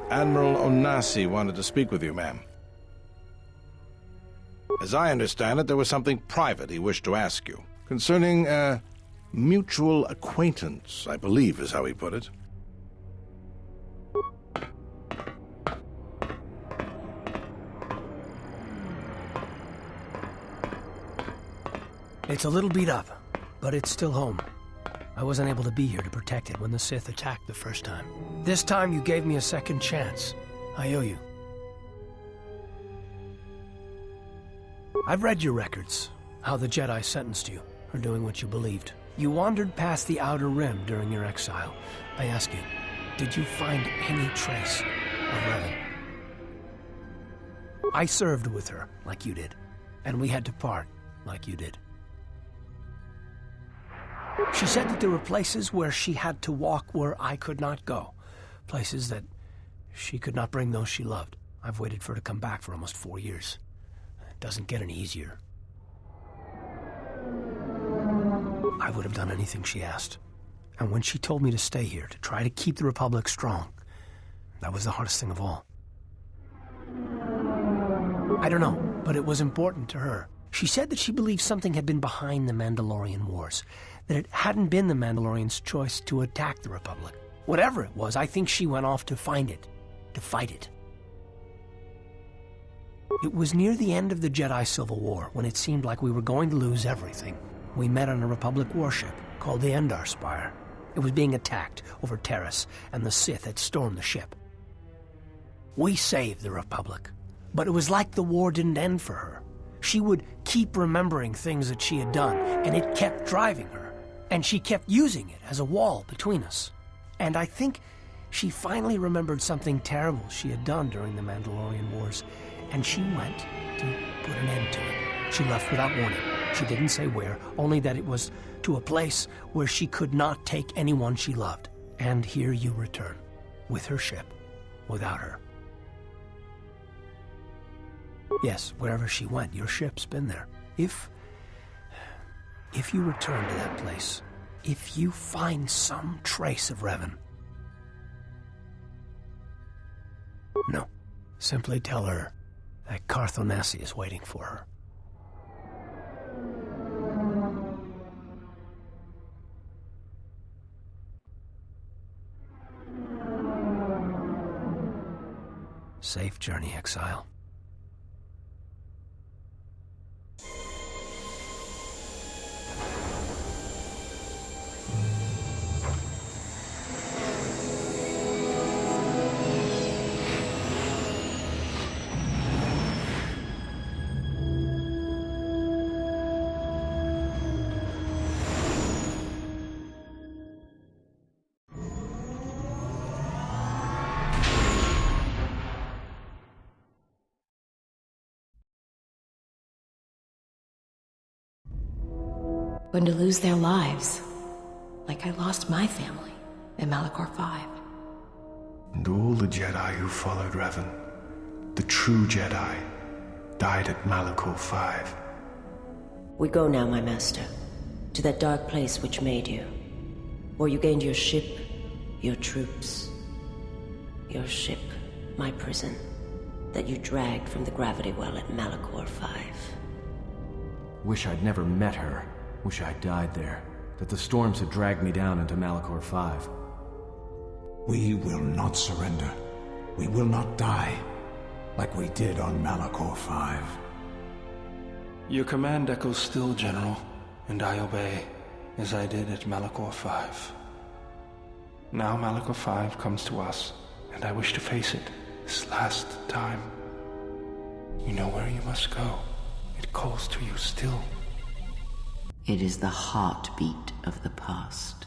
Admiral Onasi wanted to speak with you, ma'am. As I understand it, there was something private he wished to ask you, concerning a mutual acquaintance, I believe is how he put it. It's a little beat up, but it's still home. I wasn't able to be here to protect it when the Sith attacked the first time. This time you gave me a second chance. I owe you. I've read your records, how the Jedi sentenced you for doing what you believed. You wandered past the Outer Rim during your exile. I ask you, did you find any trace of Revan? I served with her, like you did, and we had to part, like you did. She said that there were places where she had to walk where I could not go. Places that she could not bring those she loved. I've waited for her to come back for almost 4 years. It doesn't get any easier. I would have done anything she asked. And when she told me to stay here, to try to keep the Republic strong, that was the hardest thing of all. I don't know, but it was important to her. She said that she believed something had been behind the Mandalorian Wars, that it hadn't been the Mandalorians' choice to attack the Republic. Whatever it was, I think she went off to find it, to fight it. It was near the end of the Jedi Civil War, when it seemed like we were going to lose everything. We met on a Republic warship called the Endar Spire. It was being attacked over Terrace, and the Sith had stormed the ship. We saved the Republic, but it was like the war didn't end for her. She would keep remembering things that she had done, and it kept driving her. And she kept using it as a wall between us. And I think she finally remembered something terrible she had done during the Mandalorian Wars, and she went to put an end to it. She left without warning. She didn't say where, only that it was to a place where she could not take anyone she loved. And here you return, with her ship, without her. Yes, wherever she went, your ship's been there. If you return to that place, if you find some trace of Revan, no, simply tell her that Carthonasi is waiting for her. Safe journey, exile. Going to lose their lives, like I lost my family in Malachor 5. And all the Jedi who followed Revan, the true Jedi, died at Malachor 5. We go now, my master, to that dark place which made you. Where you gained your ship, your troops. Your ship, my prison, that you dragged from the gravity well at Malachor 5. Wish I'd never met her. Wish I'd died there. That the storms had dragged me down into Malachor 5. We will not surrender. We will not die, like we did on Malachor 5. Your command echoes still, General, and I obey, as I did at Malachor 5. Now Malachor 5 comes to us, and I wish to face it this last time. You know where you must go. It calls to you still. It is the heartbeat of the past.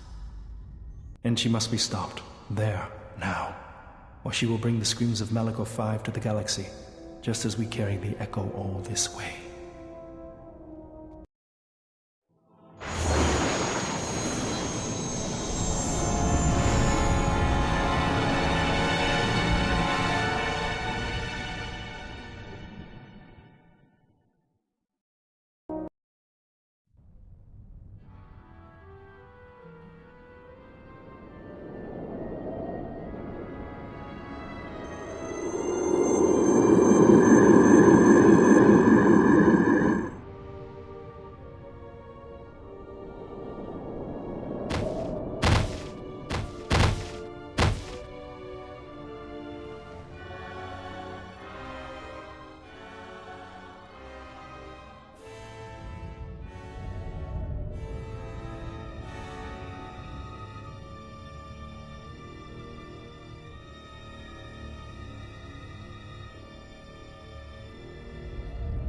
And she must be stopped, there, now, or she will bring the screams of Malachor 5 to the galaxy, just as we carry the echo all this way.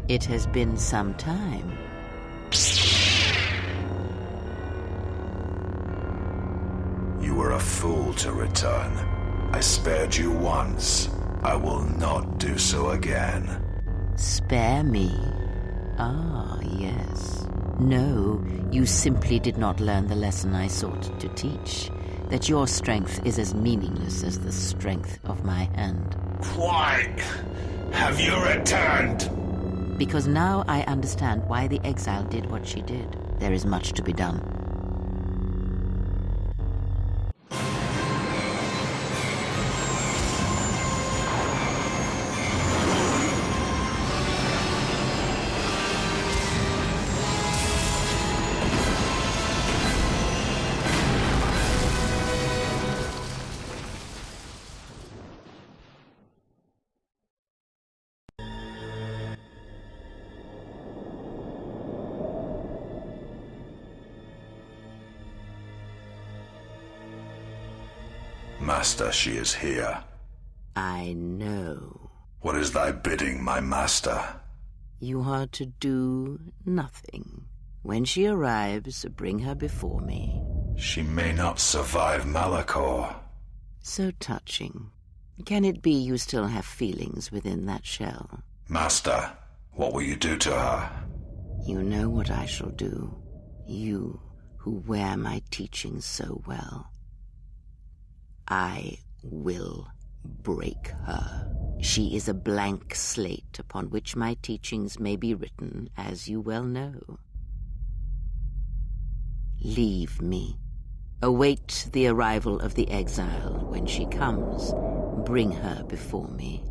It has been some time. You were a fool to return. I spared you once. I will not do so again. Spare me? Ah, yes. No, you simply did not learn the lesson I sought to teach. That your strength is as meaningless as the strength of my hand. Why have you returned? Because now I understand why the exile did what she did. There is much to be done. Master, she is here. I know. What is thy bidding, my master? You are to do nothing. When she arrives, bring her before me. She may not survive Malachor. So touching. Can it be you still have feelings within that shell? Master, what will you do to her? You know what I shall do. You, who wear my teachings so well. I will break her. She is a blank slate upon which my teachings may be written, as you well know. Leave me. Await the arrival of the exile. When she comes, bring her before me.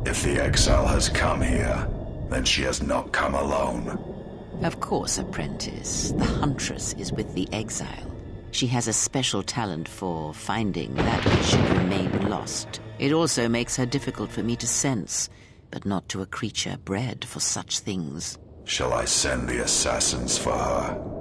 If the exile has come here, then she has not come alone. Of course, apprentice. The Huntress is with the exile. She has a special talent for finding that which should remain lost. It also makes her difficult for me to sense, but not to a creature bred for such things. Shall I send the assassins for her?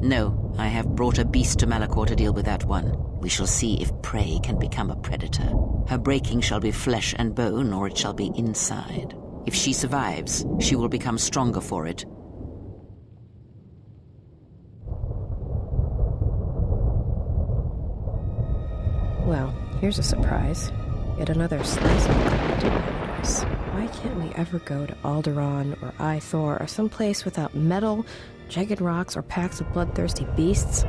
No, I have brought a beast to Malachor to deal with that one. We shall see if prey can become a predator. Her breaking shall be flesh and bone, or it shall be inside. If she survives, she will become stronger for it. Well, here's a surprise. Yet another slice of paradise. Why can't we ever go to Alderaan or Ithor or someplace without metal, jagged rocks, or packs of bloodthirsty beasts?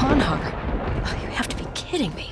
pawn hogger. Oh, you have to be kidding me.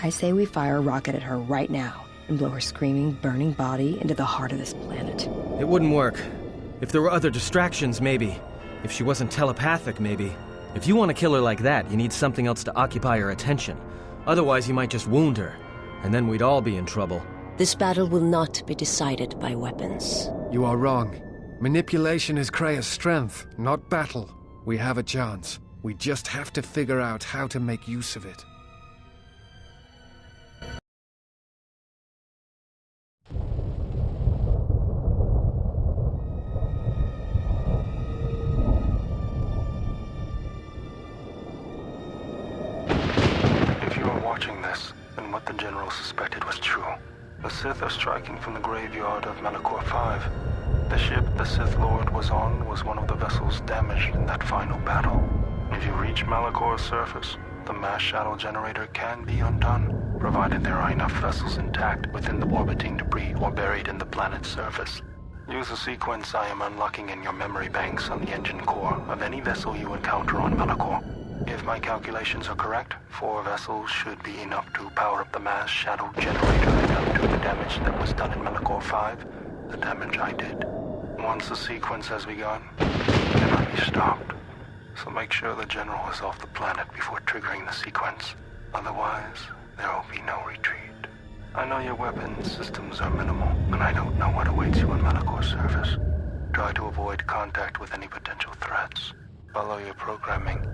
I say we fire a rocket at her right now and blow her screaming, burning body into the heart of this planet. It wouldn't work. If there were other distractions, maybe. If she wasn't telepathic, maybe. If you want to kill her like that, you need something else to occupy her attention. Otherwise, you might just wound her, and then we'd all be in trouble. This battle will not be decided by weapons. You are wrong. Manipulation is Krea's strength, not battle. We have a chance. We just have to figure out how to make use of it. And what the General suspected was true. The Sith are striking from the graveyard of Malachor 5. The ship the Sith Lord was on was one of the vessels damaged in that final battle. If you reach Malachor's surface, the mass shadow generator can be undone, provided there are enough vessels intact within the orbiting debris or buried in the planet's surface. Use the sequence I am unlocking in your memory banks on the engine core of any vessel you encounter on Malachor. If my calculations are correct, 4 vessels should be enough to power up the mass shadow generator and undo the damage that was done in Malachor 5, the damage I did. Once the sequence has begun, it cannot be stopped. So make sure the General is off the planet before triggering the sequence. Otherwise, there will be no retreat. I know your weapon systems are minimal, and I don't know what awaits you on Malachor's surface. Try to avoid contact with any potential threats. Follow your programming.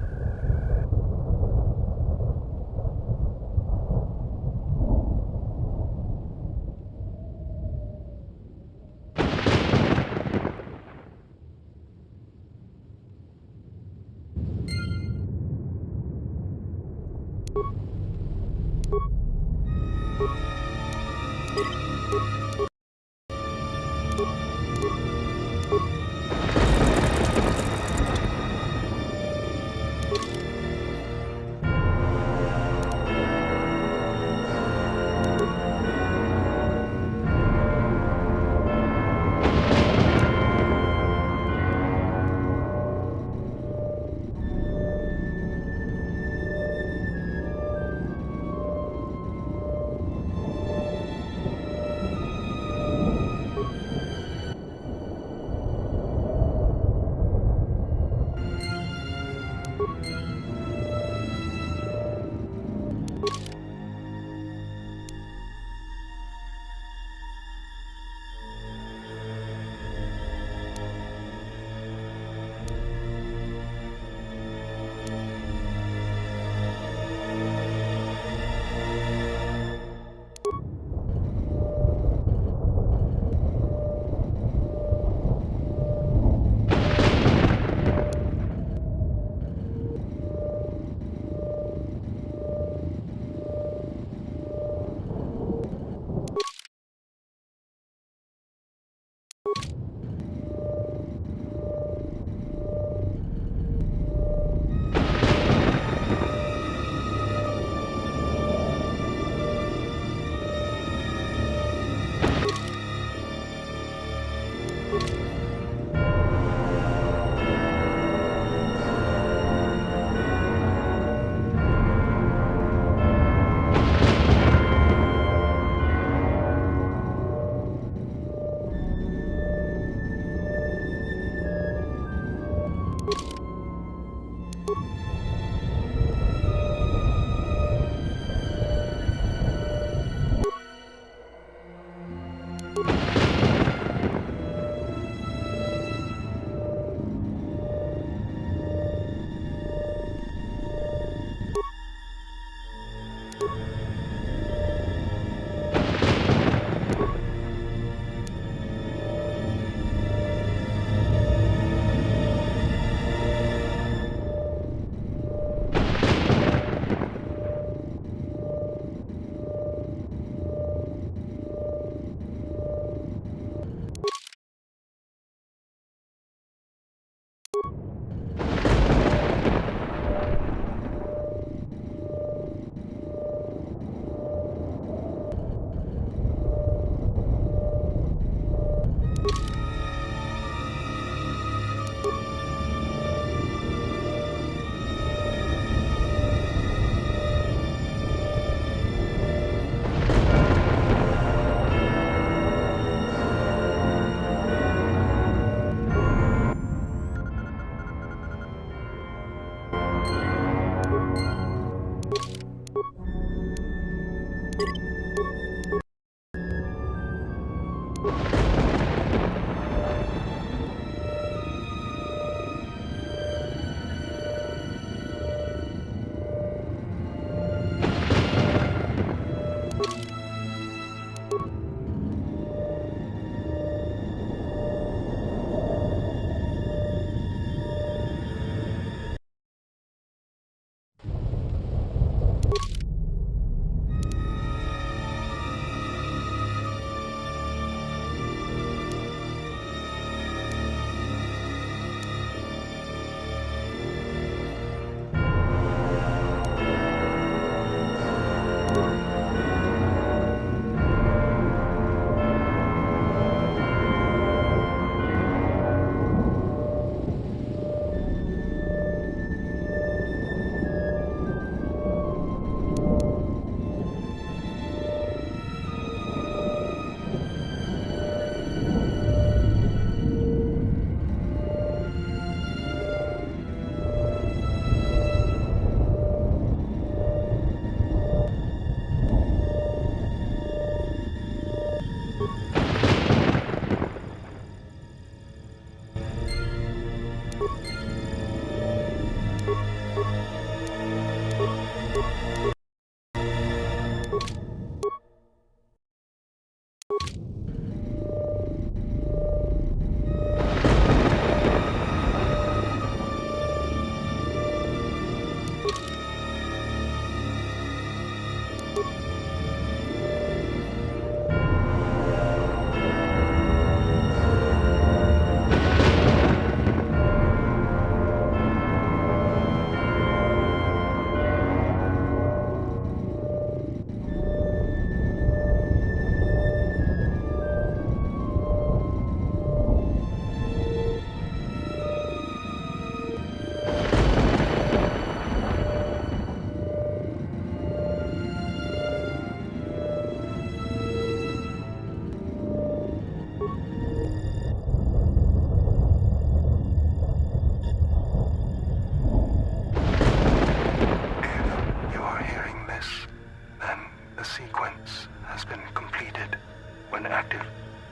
When active,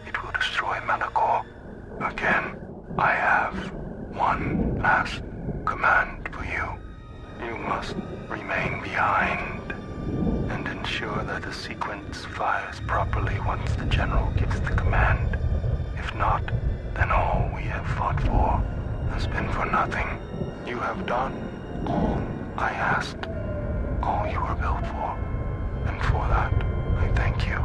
it will destroy Malachor. Again, I have one last command for you. You must remain behind and ensure that the sequence fires properly once the General gives the command. If not, then all we have fought for has been for nothing. You have done all I asked, all you were built for, and for that, I thank you.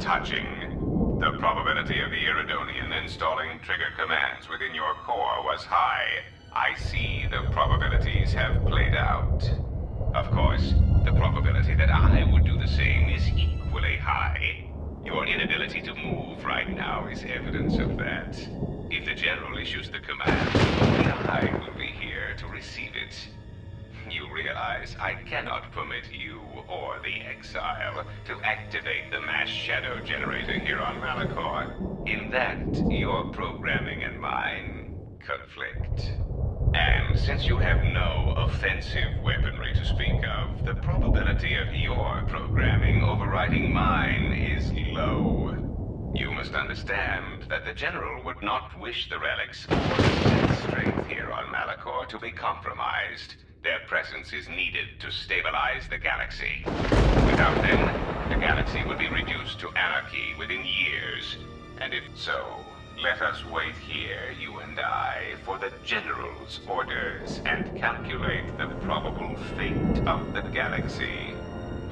Touching. The probability of the Iridonian installing trigger commands within your core was high. I see the probabilities have played out. Of course, the probability that I would do the same is equally high. Your inability to move right now is evidence of that. If the General issues the command, only I will be here to receive it. You realize I cannot permit you or the Exile to activate the mass shadow generator here on Malachor. In that, your programming and mine conflict. And since you have no offensive weaponry to speak of, the probability of your programming overriding mine is low. You must understand that the General would not wish the relics or the Sith strength here on Malachor to be compromised. Their presence is needed to stabilize the galaxy. Without them, the galaxy would be reduced to anarchy within years. And if so, let us wait here, you and I, for the General's orders and calculate the probable fate of the galaxy.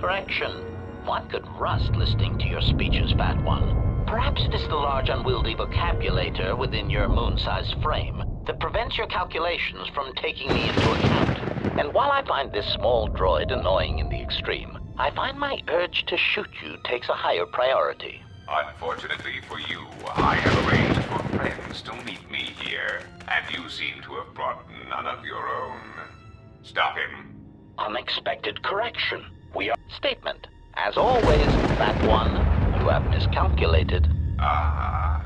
Correction. One could rust listening to your speeches, Fat One. Perhaps it is the large unwieldy vocabulator within your moon-sized frame that prevents your calculations from taking me into account. And while I find this small droid annoying in the extreme, I find my urge to shoot you takes a higher priority. Unfortunately for you, I have arranged for friends to meet me here, and you seem to have brought none of your own. Stop him. Unexpected correction. We are... Statement. As always, Fat One, you have miscalculated. Ah,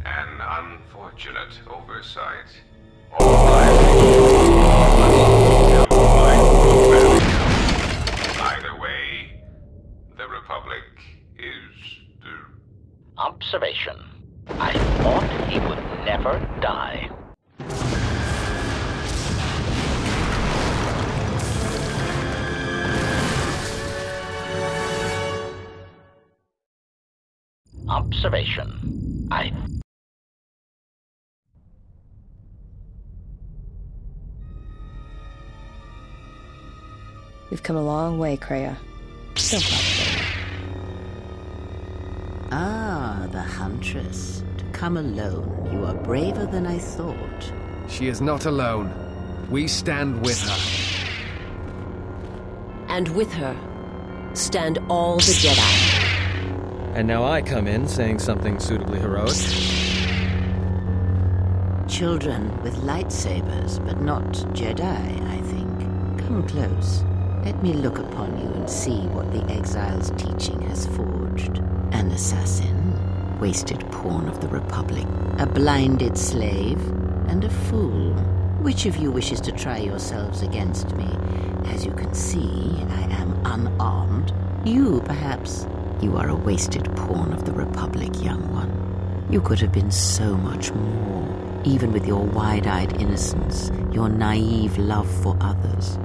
an unfortunate oversight. Either way, the Republic is... Observation. I thought he would never die. Observation. We've come a long way, Kreia. Don't cry. Ah, the Huntress. To come alone, you are braver than I thought. She is not alone. We stand with her. And with her, stand all the Jedi. And now I come in saying something suitably heroic. Children with lightsabers, but not Jedi, I think. Come close. Let me look upon you and see what the Exile's teaching has forged. An assassin, wasted pawn of the Republic, a blinded slave, and a fool. Which of you wishes to try yourselves against me? As you can see, I am unarmed. You, perhaps. You are a wasted pawn of the Republic, young one. You could have been so much more, even with your wide-eyed innocence, your naive love for others.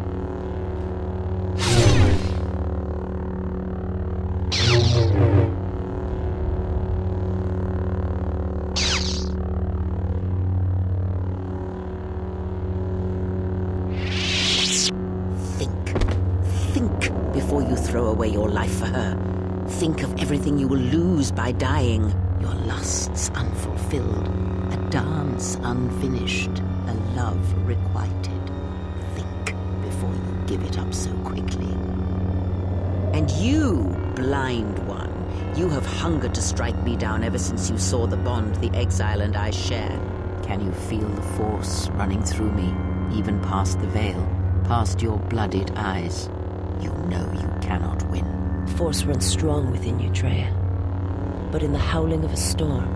Think before you throw away your life for her. Think of everything you will lose by dying. Your lusts unfulfilled, a dance unfinished, a love requited. Think before you give it up so quickly. And you, blind one, you have hungered to strike me down ever since you saw the bond the Exile and I share. Can you feel the Force running through me, even past the veil, past your blooded eyes? You know you cannot win. Force runs strong within you, Traya. But in the howling of a storm,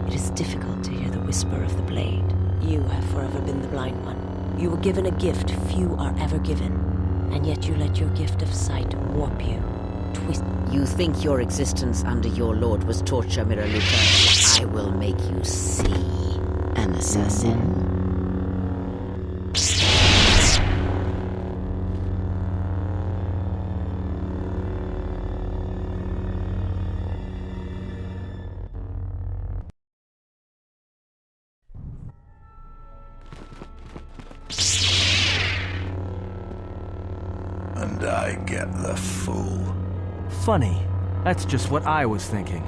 it is difficult to hear the whisper of the blade. You have forever been the blind one. You were given a gift few are ever given, And yet you let your gift of sight warp you, twist. You think your existence under your lord was torture, Miraluka? I will make you see an assassin. And I get the fool. Funny. That's just what I was thinking.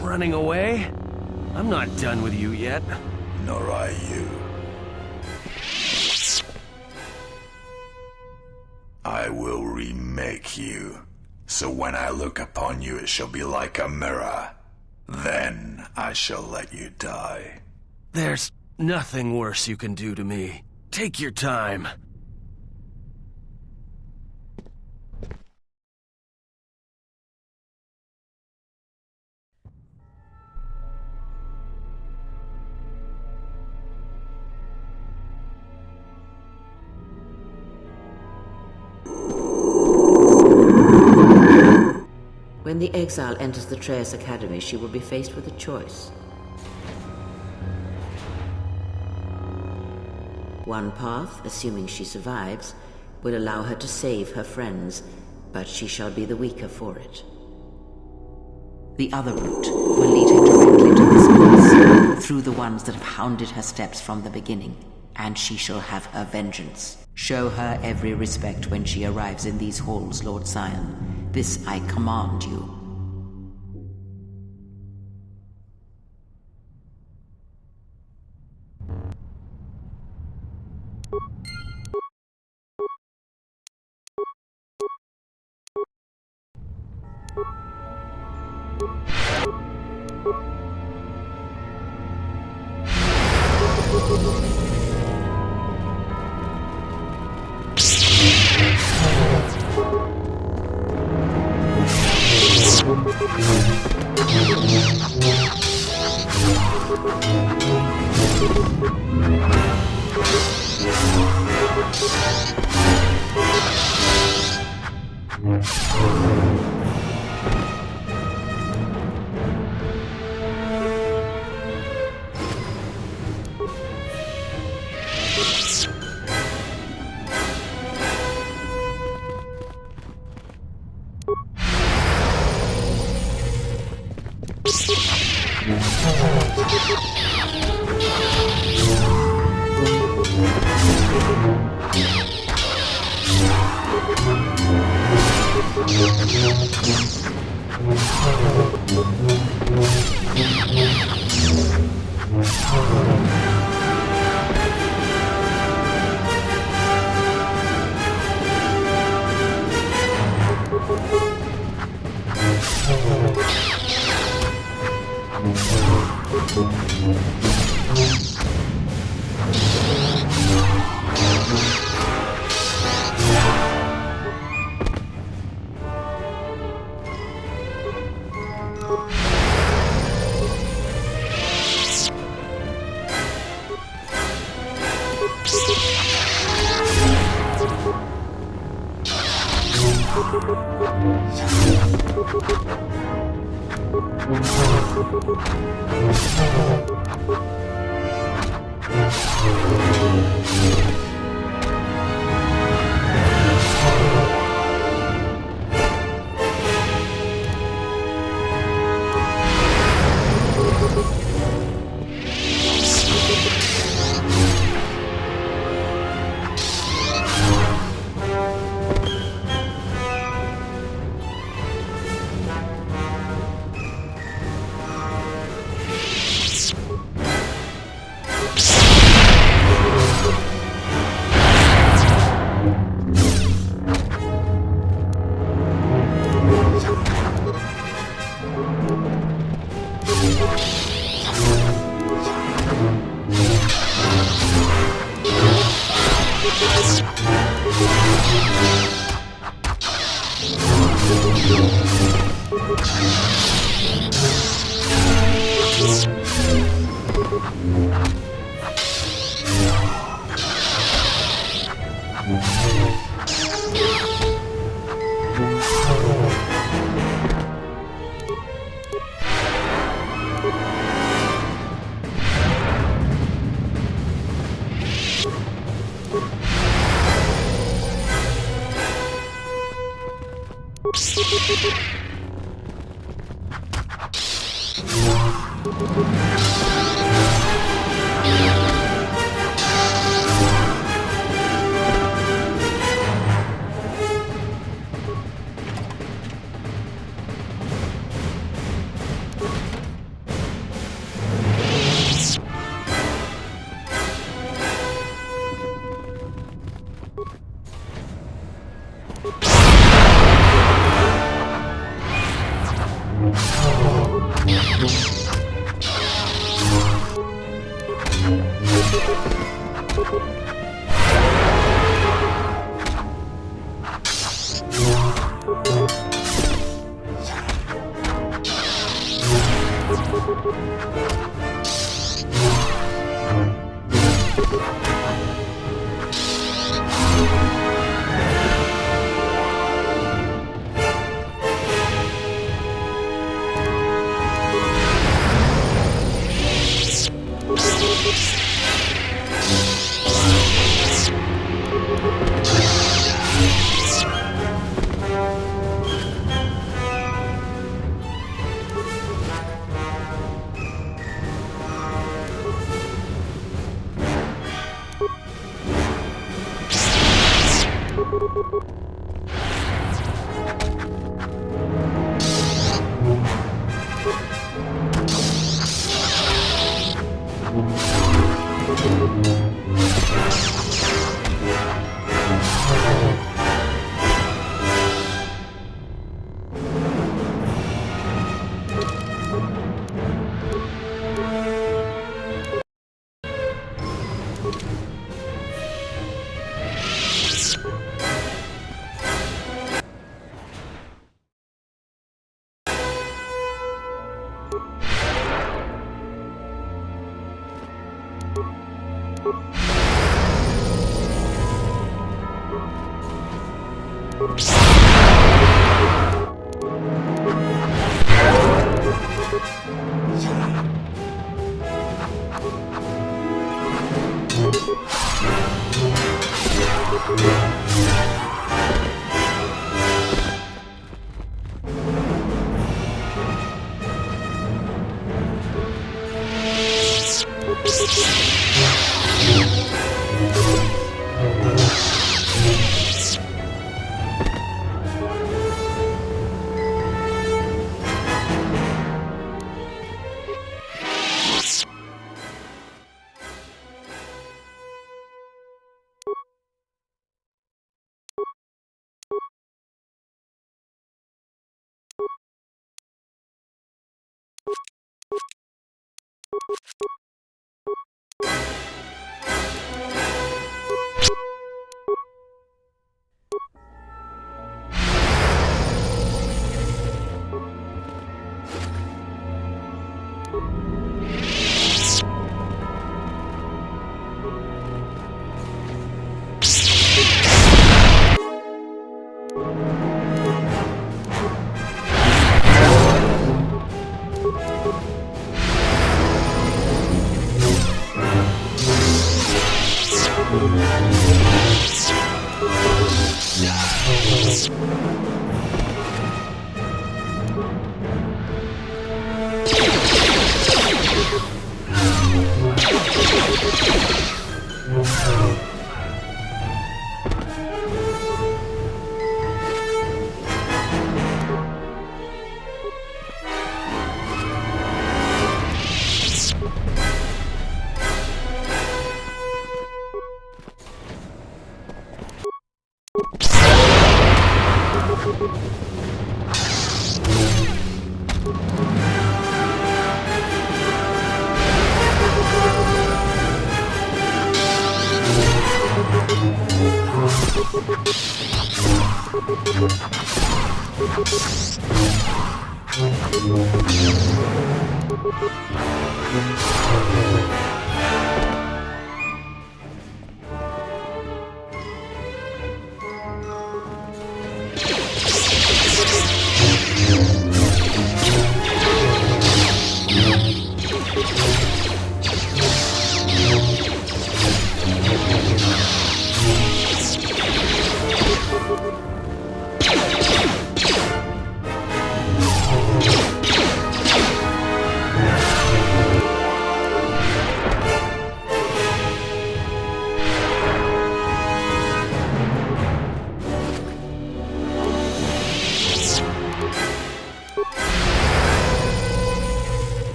Running away? I'm not done with you yet. Nor are you. I will remake you, so when I look upon you it shall be like a mirror. Then I shall let you die. There's nothing worse you can do to me. Take your time. When the exile enters the Trayus Academy, she will be faced with a choice. One path, assuming she survives, will allow her to save her friends, but she shall be the weaker for it. The other route will lead her directly to this place, through the ones that have hounded her steps from the beginning, and she shall have her vengeance. Show her every respect when she arrives in these halls, Lord Scion. This I command you.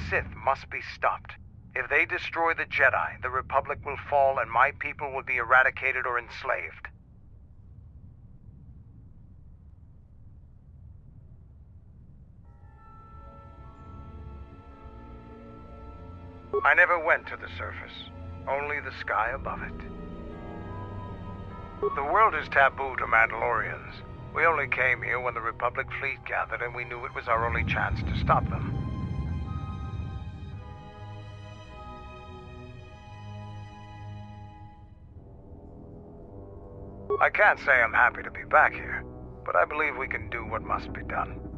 Sith must be stopped. If they destroy the Jedi, the Republic will fall and my people will be eradicated or enslaved. I never went to the surface, only the sky above it. The world is taboo to Mandalorians. We only came here when the Republic fleet gathered and we knew it was our only chance to stop them. I can't say I'm happy to be back here, but I believe we can do what must be done.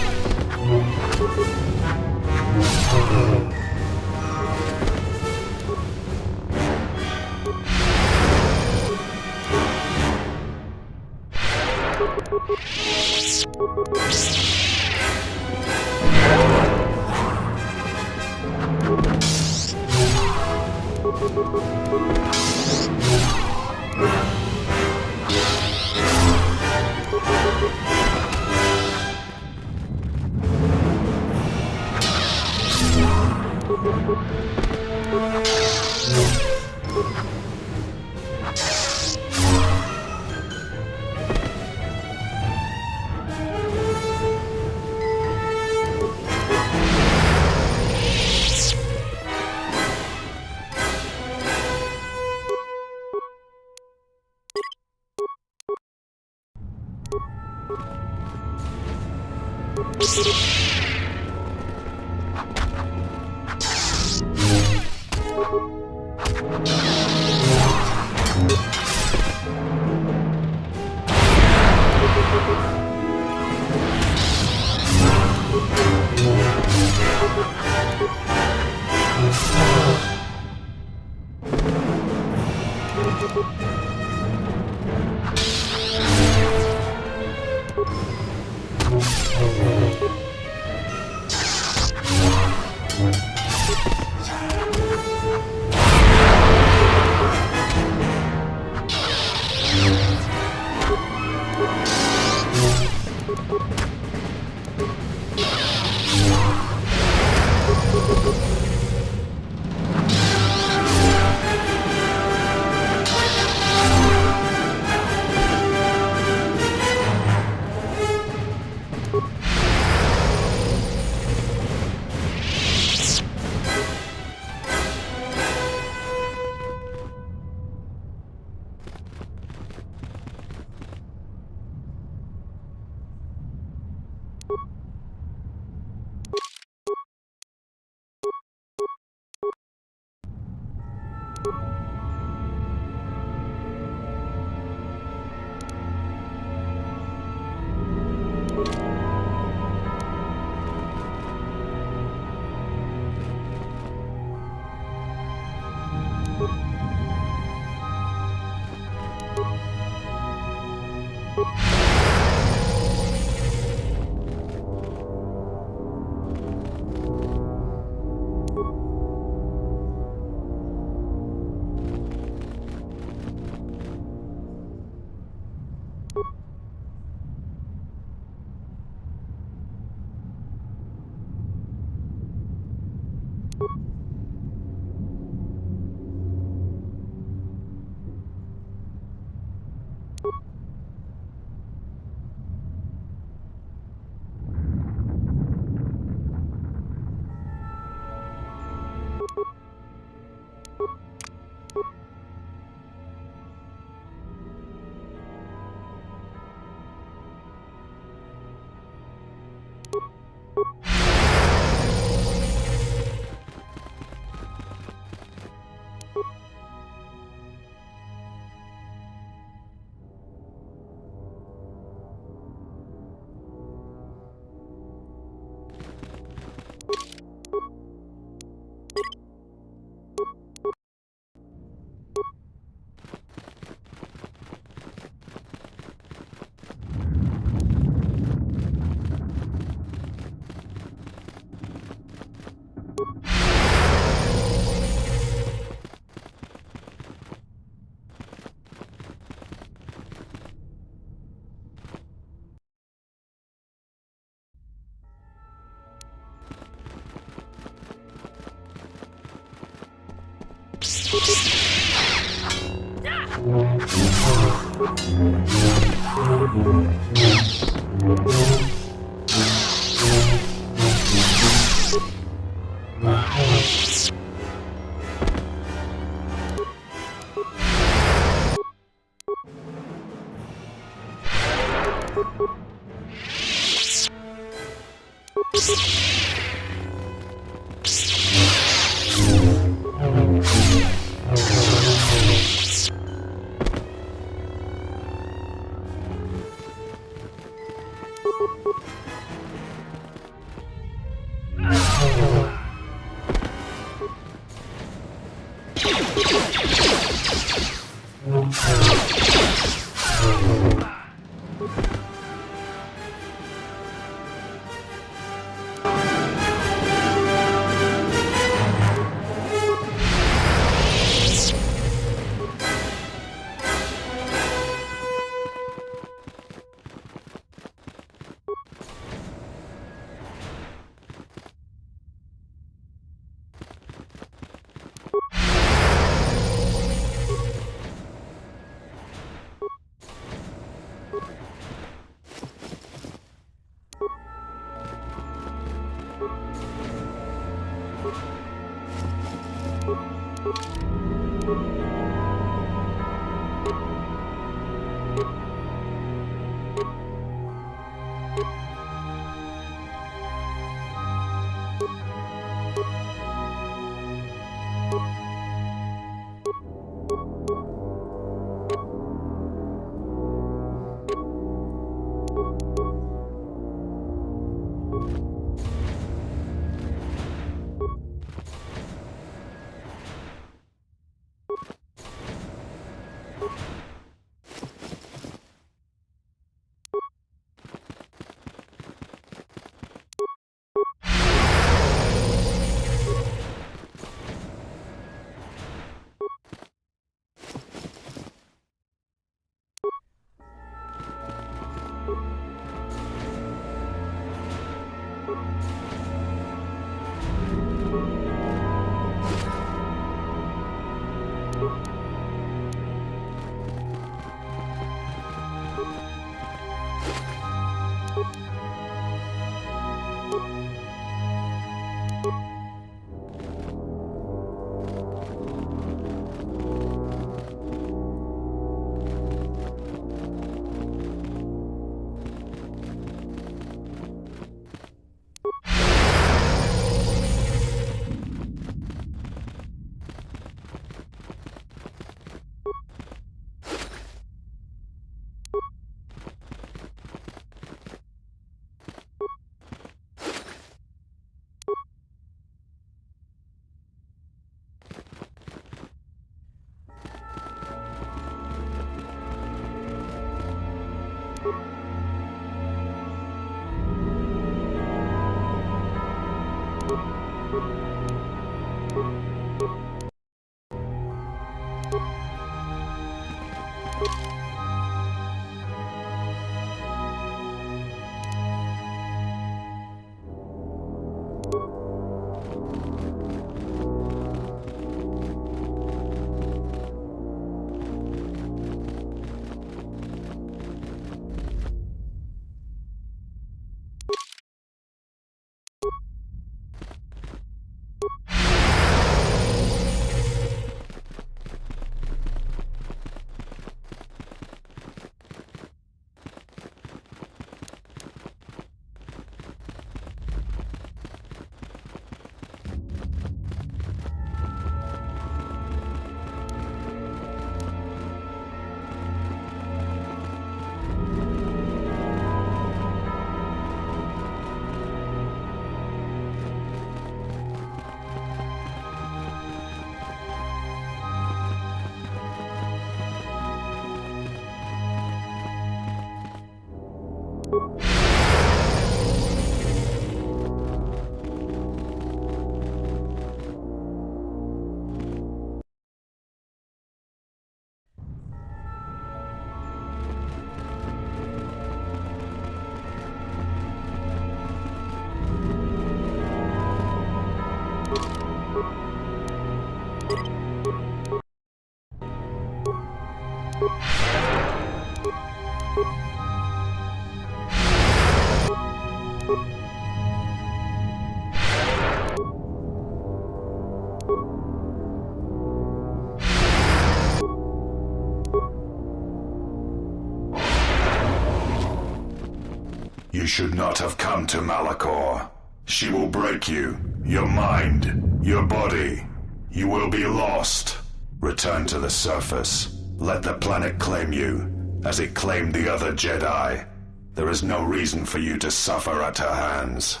You should not have come to Malachor. She will break you, your mind, your body. You will be lost. Return to the surface. Let the planet claim you, as it claimed the other Jedi. There is no reason for you to suffer at her hands.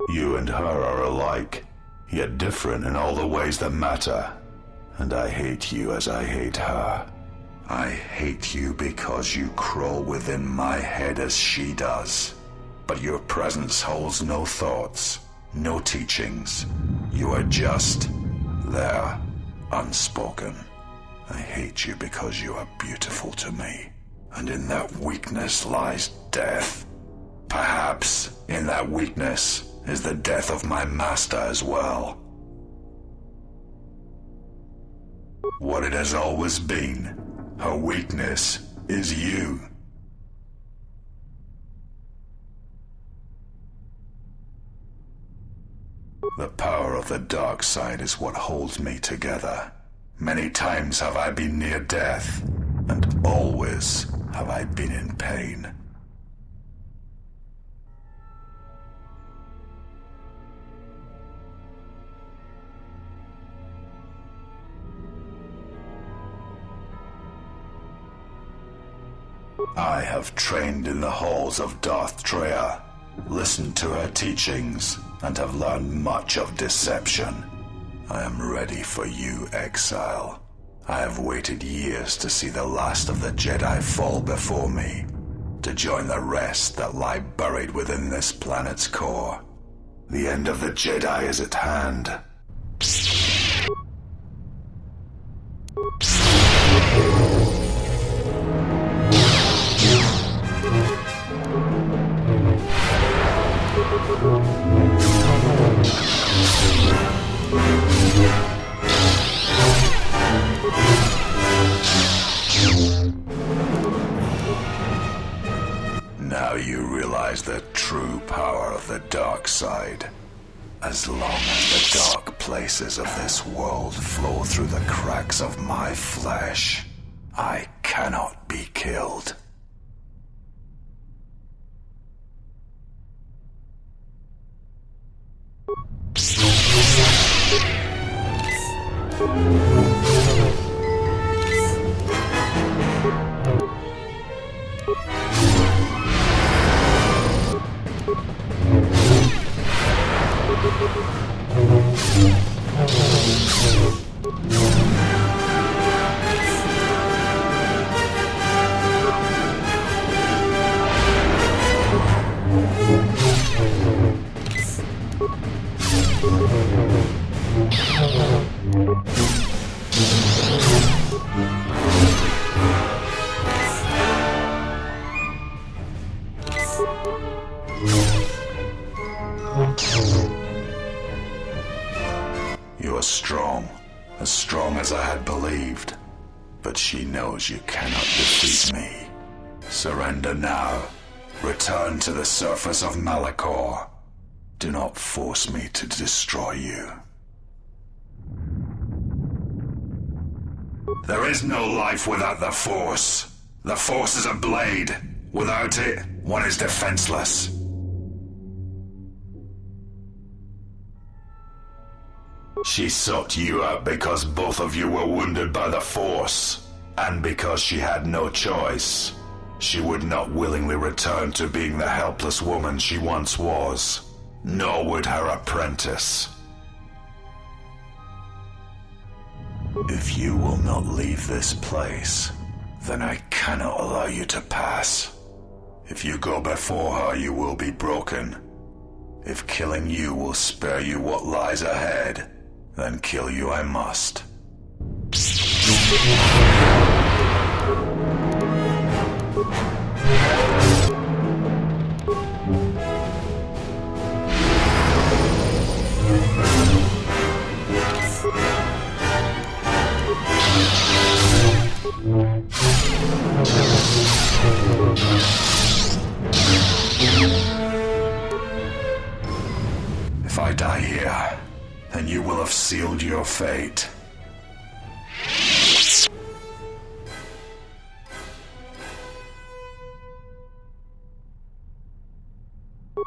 You and her are alike, yet different in all the ways that matter. And I hate you as I hate her. I hate you because you crawl within my head as she does. But your presence holds no thoughts, no teachings. You are just there, unspoken. I hate you because you are beautiful to me. And in that weakness lies death. Perhaps in that weakness is the death of my master as well. What it has always been, her weakness is you. The power of the dark side is what holds me together. Many times have I been near death, and always have I been in pain. I have trained in the halls of Darth Traya, listened to her teachings, and have learned much of deception. I am ready for you, exile. I have waited years to see the last of the Jedi fall before me, to join the rest that lie buried within this planet's core. The end of the Jedi is at hand. Now you realize the true power of the dark side. As long as the dark places of this world flow through the cracks of my flesh, I cannot be killed. You are strong, as strong as I had believed, but she knows you cannot defeat me. Surrender now. Return to the surface of Malachor. Do not force me to destroy you. There is no life without the Force. The Force is a blade. Without it, one is defenseless. She sought you out because both of you were wounded by the Force, and because she had no choice. She would not willingly return to being the helpless woman she once was, nor would her apprentice. If you will not leave this place, then I cannot allow you to pass. If you go before her, you will be broken. If killing you will spare you what lies ahead, then kill you I must. If I die here, then you will have sealed your fate.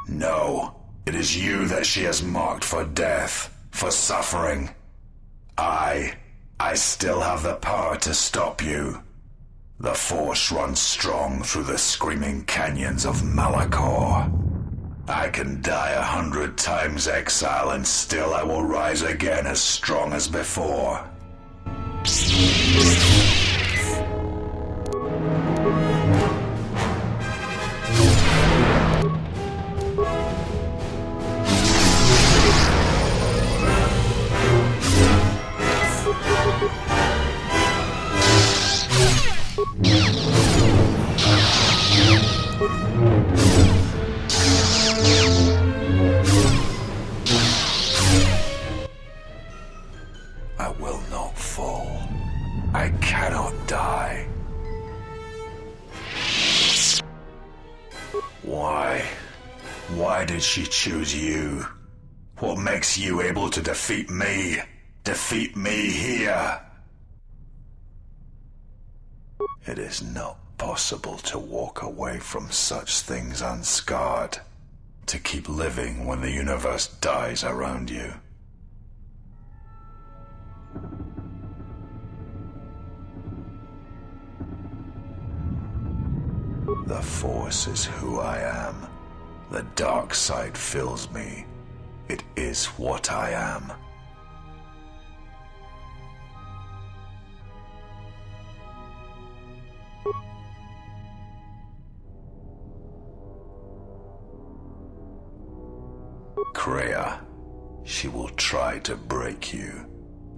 No, it is you that she has marked for death, for suffering. I still have the power to stop you. The Force runs strong through the screaming canyons of Malachor. I can die 100 times exile, and still I will rise again as strong as before. I will not fall. I cannot die. Why? Why did she choose you? What makes you able to defeat me? Defeat me here? It is not possible to walk away from such things unscarred. To keep living when the universe dies around you. The Force is who I am. The dark side fills me. It is what I am. Kreia, she will try to break you,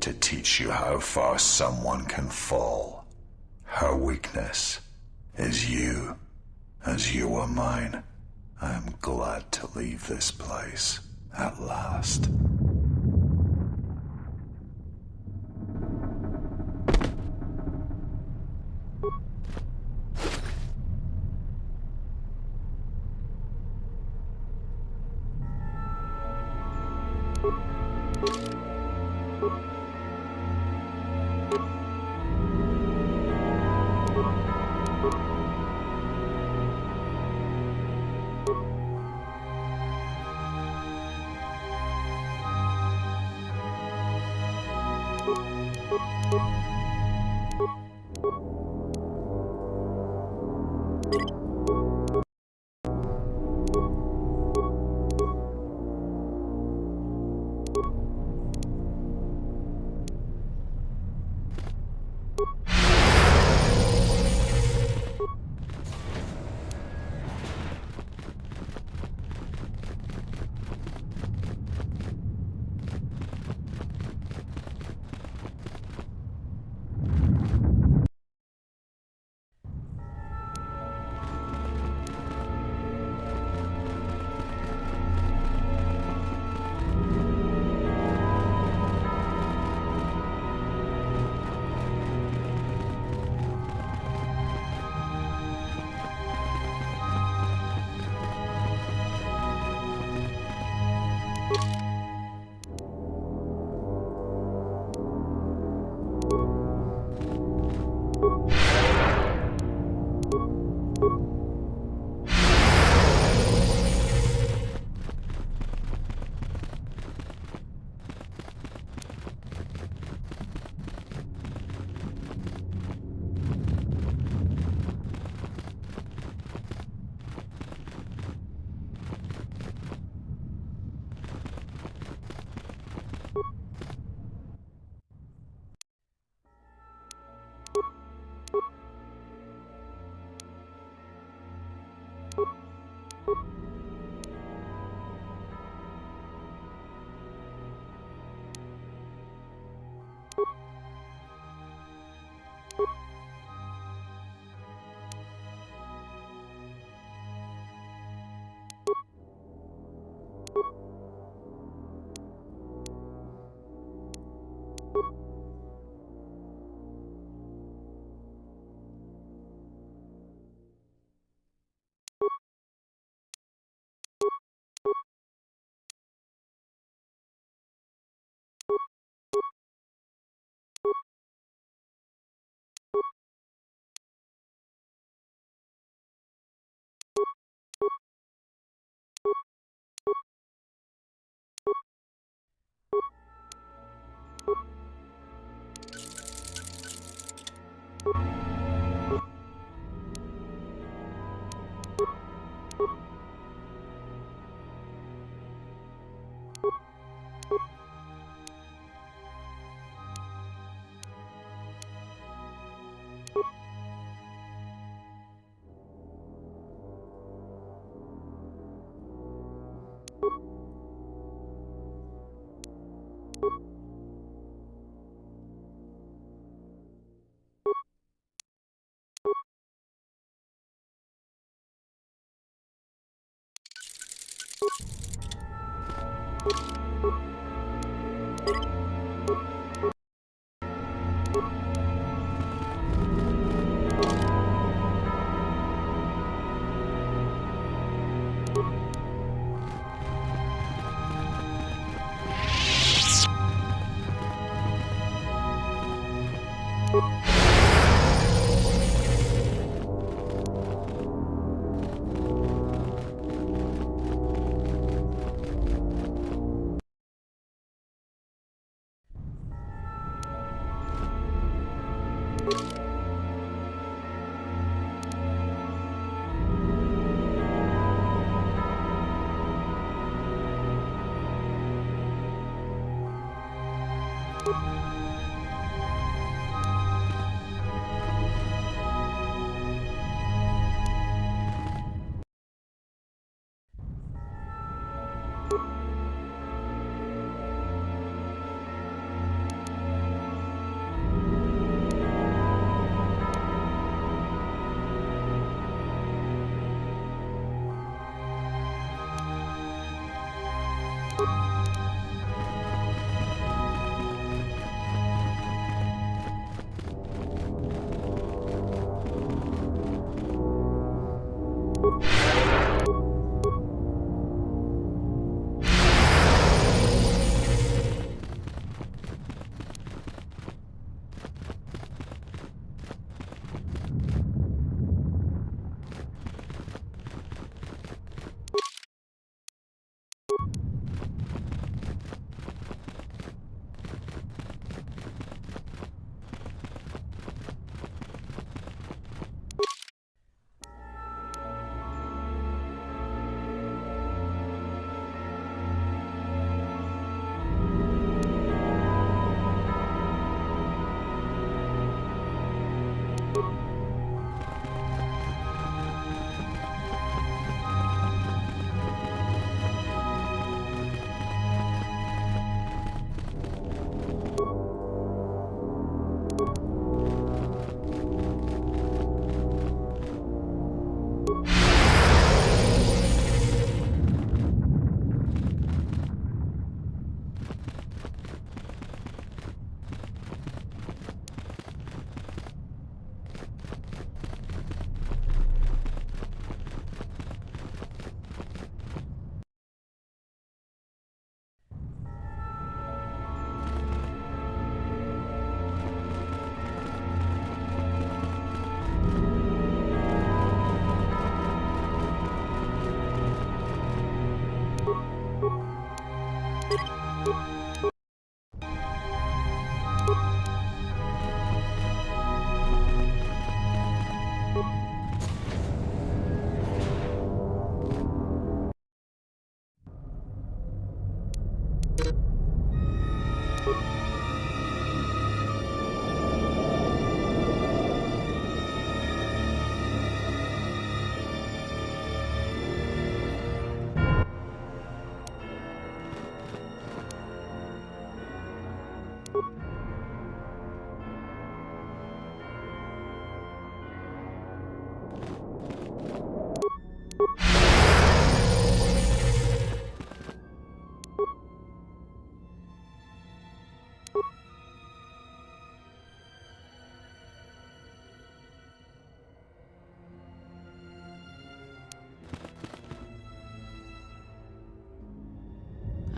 to teach you how far someone can fall. Her weakness is you. As you are mine, I am glad to leave this place, at last.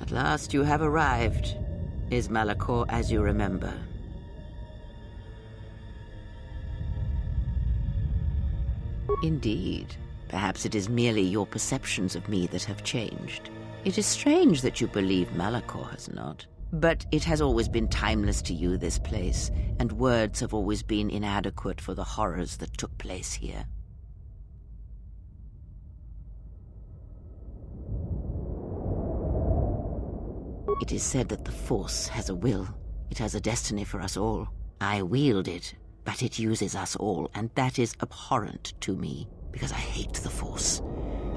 At last you have arrived. Is Malachor as you remember? Indeed. Perhaps it is merely your perceptions of me that have changed. It is strange that you believe Malachor has not. But it has always been timeless to you, this place, and words have always been inadequate for the horrors that took place here. It is said that the Force has a will. It has a destiny for us all. I wield it, but it uses us all, and that is abhorrent to me, because I hate the Force.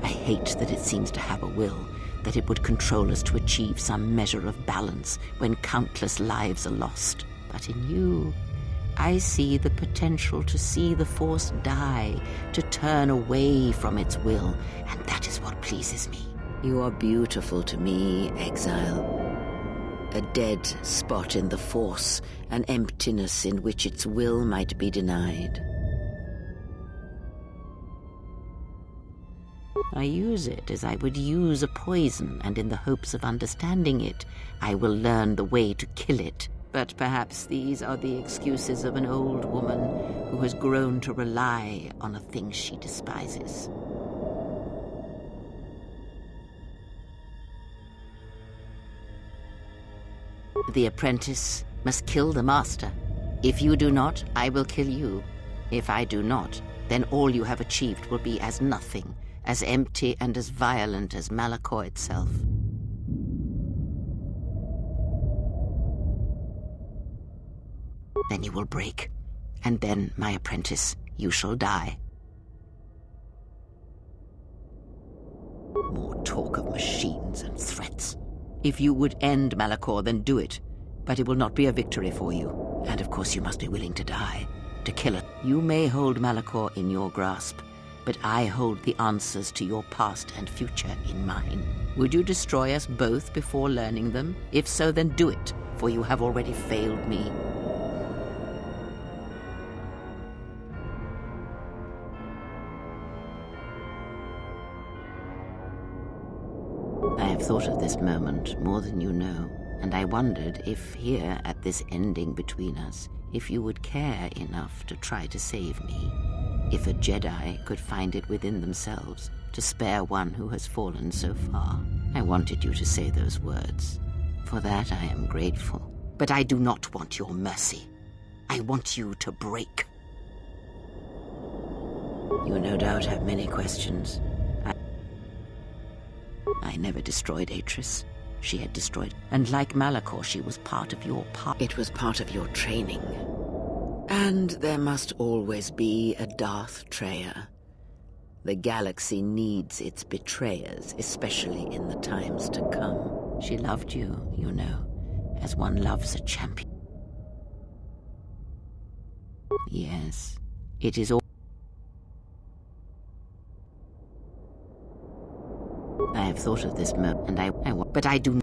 I hate that it seems to have a will, that it would control us to achieve some measure of balance when countless lives are lost. But in you, I see the potential to see the Force die, to turn away from its will, and that is what pleases me. You are beautiful to me, exile. A dead spot in the Force, an emptiness in which its will might be denied. I use it as I would use a poison, and in the hopes of understanding it, I will learn the way to kill it. But perhaps these are the excuses of an old woman who has grown to rely on a thing she despises. The apprentice must kill the master. If you do not, I will kill you. If I do not, then all you have achieved will be as nothing, as empty and as violent as Malachor itself. Then you will break, and then, my apprentice, you shall die. More talk of machines and threats. If you would end Malachor, then do it. But it will not be a victory for you. And of course you must be willing to die, to kill it. You may hold Malachor in your grasp, but I hold the answers to your past and future in mine. Would you destroy us both before learning them? If so, then do it, for you have already failed me. I have thought of this moment more than you know, and I wondered if here, at this ending between us, if you would care enough to try to save me. If a Jedi could find it within themselves to spare one who has fallen so far. I wanted you to say those words. For that I am grateful. But I do not want your mercy. I want you to break. You no doubt have many questions. I never destroyed Atris. She had destroyed. And like Malachor, she was part of your part. It was part of your training. And there must always be a Darth Trayer. The galaxy needs its betrayers, especially in the times to come. She loved you, you know, as one loves a champion. Yes, it is all. I have thought of this moment, and but I do.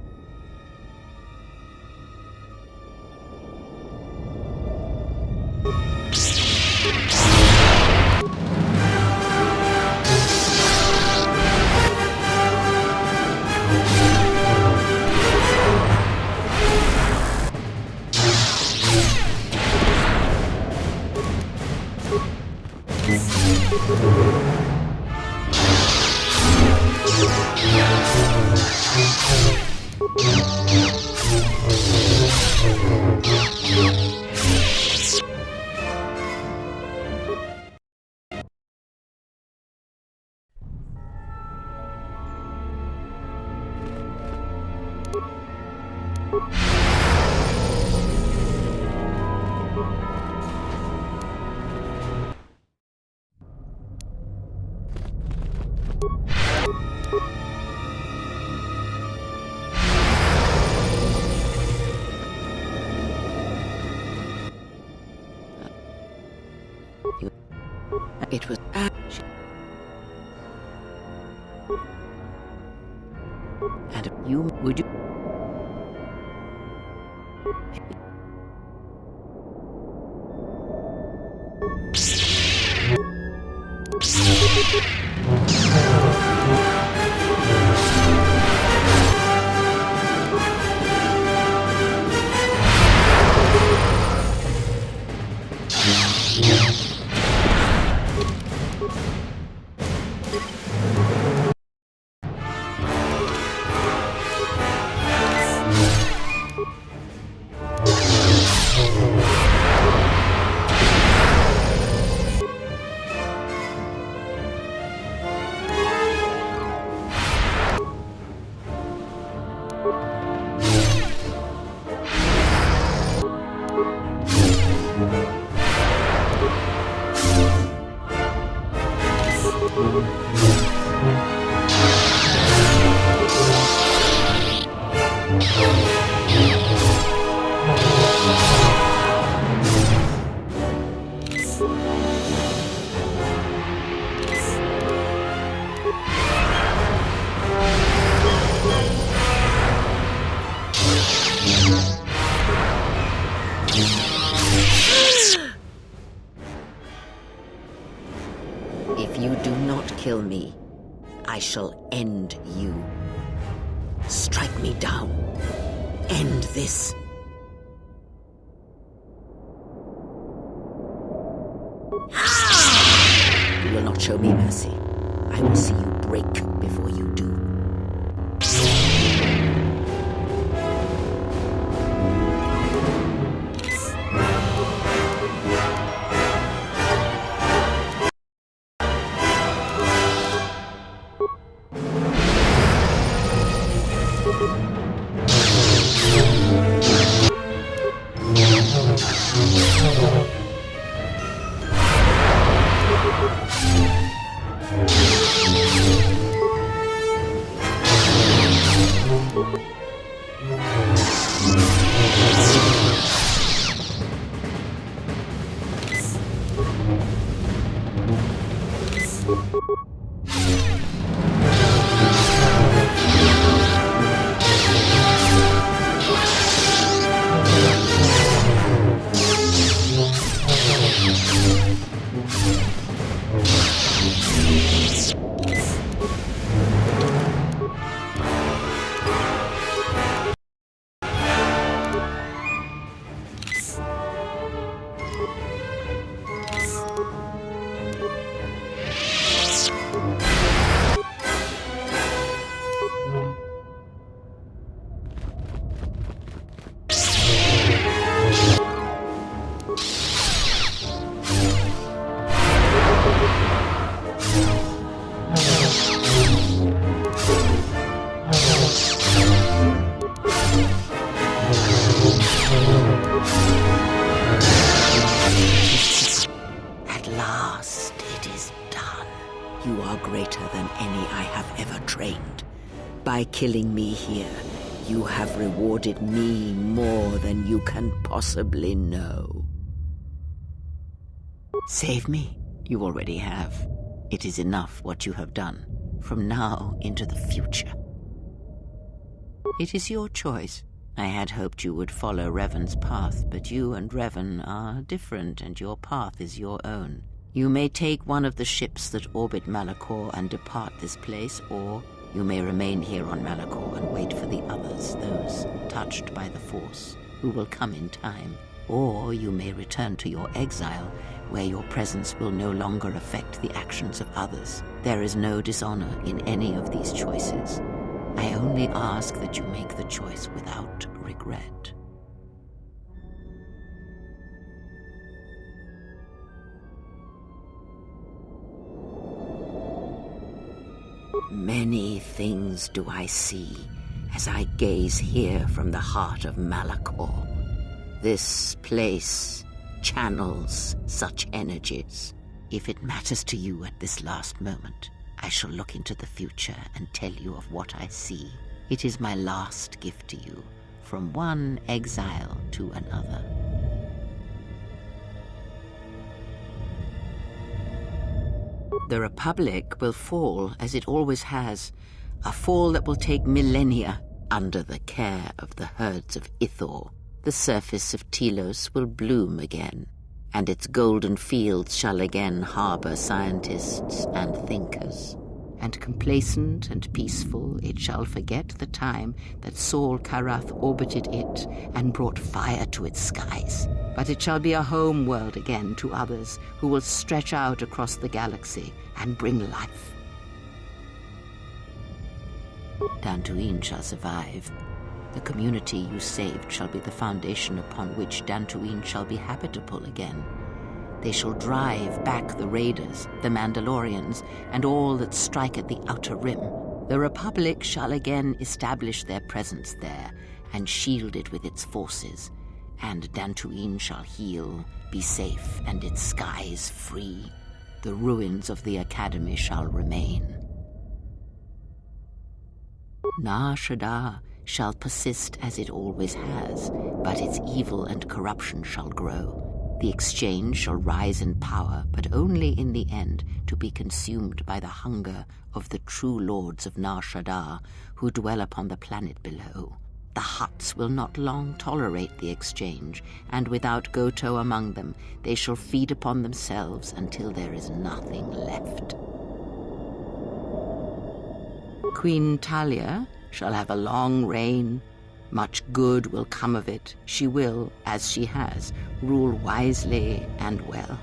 It was and you would you kill me, I shall end you. Strike me down. End this. You will not show me mercy. I will see you break before you do. At last, it is done. You are greater than any I have ever trained. By killing me here, you have rewarded me more than you can possibly know. Save me? You already have. It is enough what you have done, from now into the future. It is your choice. I had hoped you would follow Revan's path, but you and Revan are different, and your path is your own. You may take one of the ships that orbit Malachor and depart this place, or you may remain here on Malachor and wait for the others, those touched by the Force, who will come in time. Or you may return to your exile, where your presence will no longer affect the actions of others. There is no dishonor in any of these choices. I only ask that you make the choice without regret. Many things do I see as I gaze here from the heart of Malachor. This place channels such energies. If it matters to you at this last moment, I shall look into the future and tell you of what I see. It is my last gift to you, from one exile to another. The Republic will fall as it always has, a fall that will take millennia under the care of the herds of Ithor. The surface of Telos will bloom again, and its golden fields shall again harbor scientists and thinkers. And complacent and peaceful, it shall forget the time that Saul Karath orbited it and brought fire to its skies. But it shall be a home world again to others who will stretch out across the galaxy and bring life. Dantooine shall survive. The community you saved shall be the foundation upon which Dantooine shall be habitable again. They shall drive back the Raiders, the Mandalorians, and all that strike at the Outer Rim. The Republic shall again establish their presence there, and shield it with its forces. And Dantooine shall heal, be safe, and its skies free. The ruins of the Academy shall remain. Nar Shaddaa shall persist as it always has, but its evil and corruption shall grow. The exchange shall rise in power, but only in the end to be consumed by the hunger of the true lords of Nar Shaddaa, who dwell upon the planet below. The Hutts will not long tolerate the exchange, and without KOTOR among them, they shall feed upon themselves until there is nothing left. Queen Talia shall have a long reign. Much good will come of it. She will, as she has, rule wisely and well.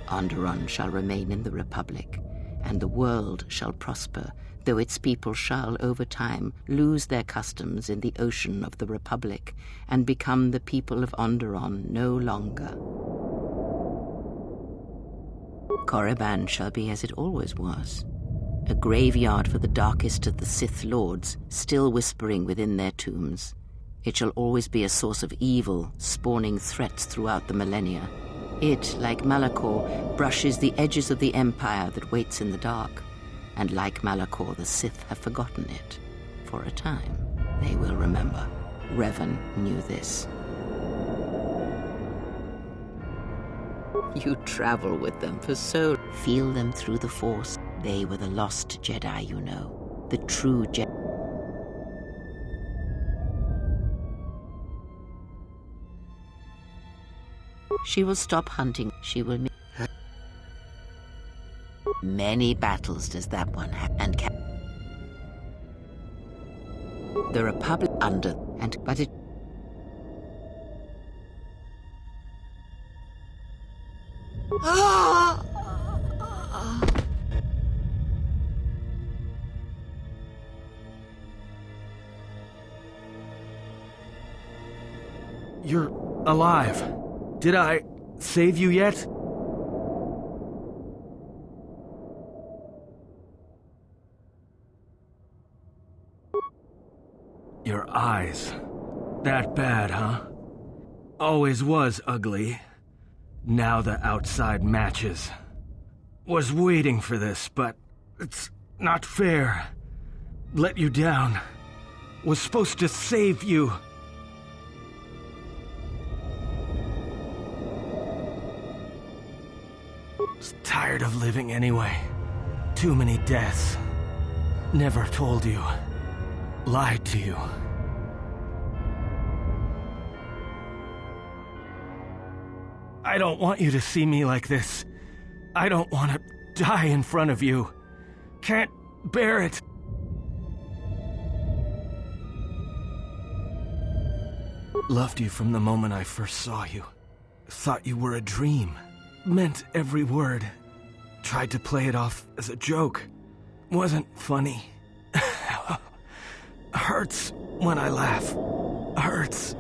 Onderon shall remain in the Republic, and the world shall prosper, though its people shall, over time, lose their customs in the ocean of the Republic, and become the people of Onderon no longer. Korriban shall be as it always was, a graveyard for the darkest of the Sith Lords, still whispering within their tombs. It shall always be a source of evil, spawning threats throughout the millennia. It, like Malachor, brushes the edges of the Empire that waits in the dark. And like Malachor, the Sith have forgotten it. For a time, they will remember. Revan knew this. You travel with them for so... Feel them through the Force. They were the lost Jedi, you know. The true Jedi. She will stop hunting. She will... Many battles does that one have, and the Republic under, and but it... You're alive. Did I save you yet? Your eyes. That bad, huh? Always was ugly. Now the outside matches. Was waiting for this, but it's not fair. Let you down. Was supposed to save you. Was tired of living anyway. Too many deaths. Never told you. Lied to you. I don't want you to see me like this. I don't want to die in front of you. Can't bear it. Loved you from the moment I first saw you. Thought you were a dream. Meant every word. Tried to play it off as a joke. Wasn't funny. Hurts when I laugh. Hurts.